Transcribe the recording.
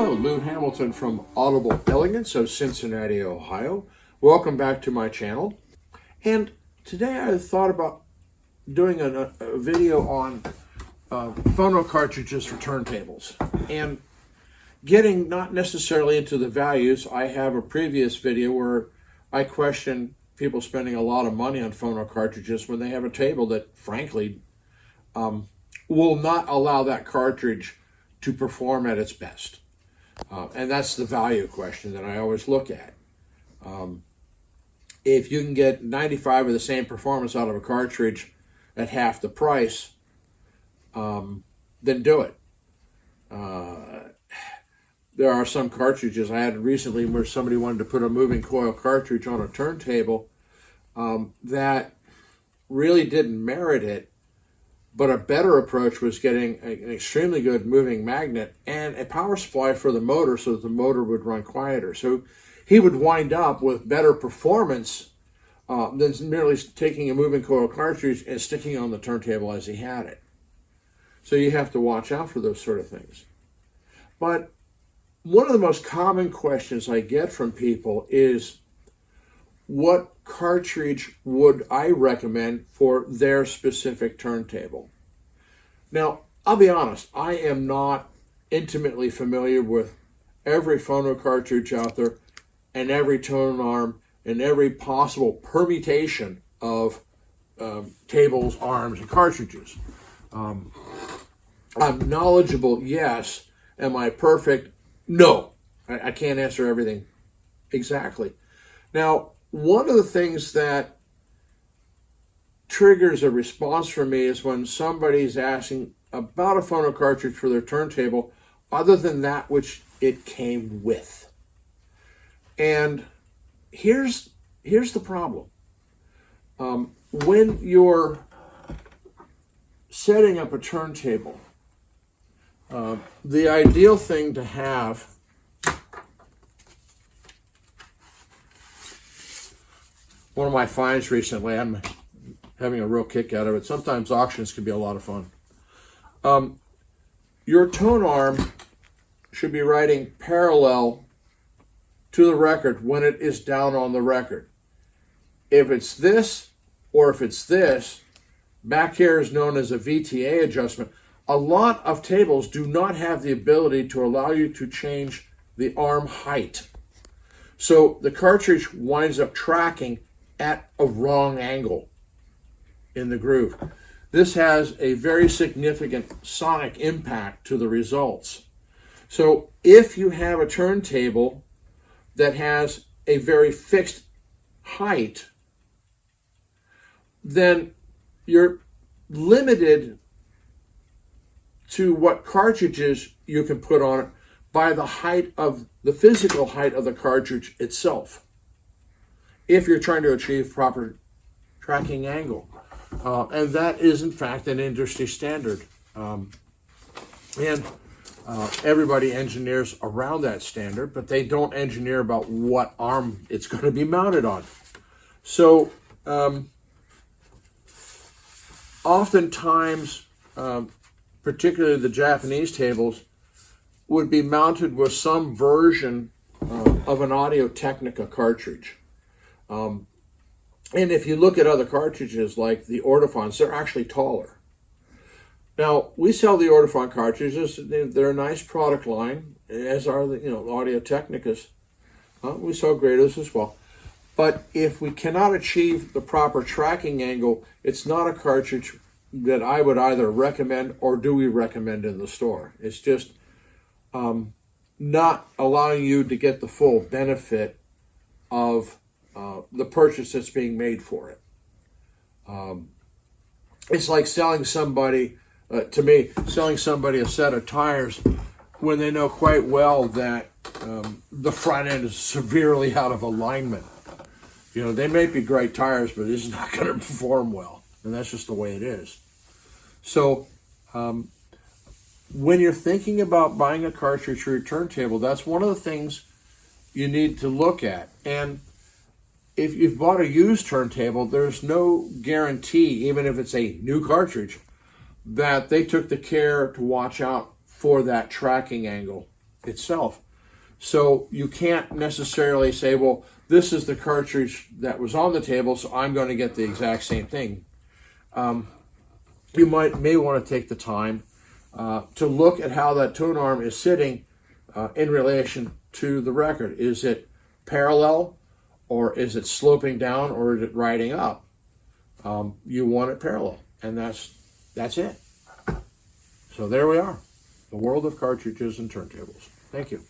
Hello, Lou Hamilton from Audible Elegance of Cincinnati, Ohio. Welcome back to my channel. And today I thought about doing a video on phono cartridges for turntables. And getting not necessarily into the values, I have a previous video where I question people spending a lot of money on phono cartridges when they have a table that, frankly, will not allow that cartridge to perform at its best. And that's the value question that I always look at. If you can get 95 of the same performance out of a cartridge at half the price, then do it. There are some cartridges I had recently where somebody wanted to put a moving coil cartridge on a turntable that really didn't merit it. But a better approach was getting an extremely good moving magnet and a power supply for the motor so that the motor would run quieter. So he would wind up with better performance than merely taking a moving coil cartridge and sticking it on the turntable as he had it. So you have to watch out for those sort of things. But one of the most common questions I get from people is, what cartridge would I recommend for their specific turntable? Now, I'll be honest, I am not intimately familiar with every phono cartridge out there and every tone arm and every possible permutation of tables, arms, and cartridges. I'm knowledgeable, yes. Am I perfect? No. I can't answer everything exactly. Now, one of the things that triggers a response from me is when somebody's asking about a phono cartridge for their turntable other than that which it came with. And here's the problem. When you're setting up a turntable, the ideal thing to have one of my finds recently, I'm having a real kick out of it. Sometimes auctions can be a lot of fun. Your tone arm should be writing parallel to the record when it is down on the record. If it's this or if it's this, back here is known as a VTA adjustment. A lot of tables do not have the ability to allow you to change the arm height. So the cartridge winds up tracking at a wrong angle in the groove. This has a very significant sonic impact to the results. So if you have a turntable that has a very fixed height, then you're limited to what cartridges you can put on it by the height of the physical height of the cartridge itself, if you're trying to achieve proper tracking angle. And that is, in fact, an industry standard. Everybody engineers around that standard, but they don't engineer about what arm it's going to be mounted on. So, oftentimes, particularly the Japanese tables, would be mounted with some version of an Audio-Technica cartridge. And if you look at other cartridges like the Ortofons, they're actually taller. Now, we sell the Ortofon cartridges. They're a nice product line, as are the Audio-Technicas. We sell Grados as well. But if we cannot achieve the proper tracking angle, it's not a cartridge that I would either recommend or do we recommend in the store. It's just not allowing you to get the full benefit of the purchase that's being made for it. It's like selling somebody, to me, selling somebody a set of tires when they know quite well that the front end is severely out of alignment. They may be great tires, but it's not going to perform well. And that's just the way it is. So when you're thinking about buying a cartridge for your turntable, that's one of the things you need to look at. And if you've bought a used turntable, there's no guarantee, even if it's a new cartridge, that they took the care to watch out for that tracking angle itself. So you can't necessarily say, well, this is the cartridge that was on the table, so I'm going to get the exact same thing. You may want to take the time to look at how that tone arm is sitting in relation to the record. Is it parallel, or is it sloping down, or is it riding up? You want it parallel, and that's it. So there we are, the world of cartridges and turntables. Thank you.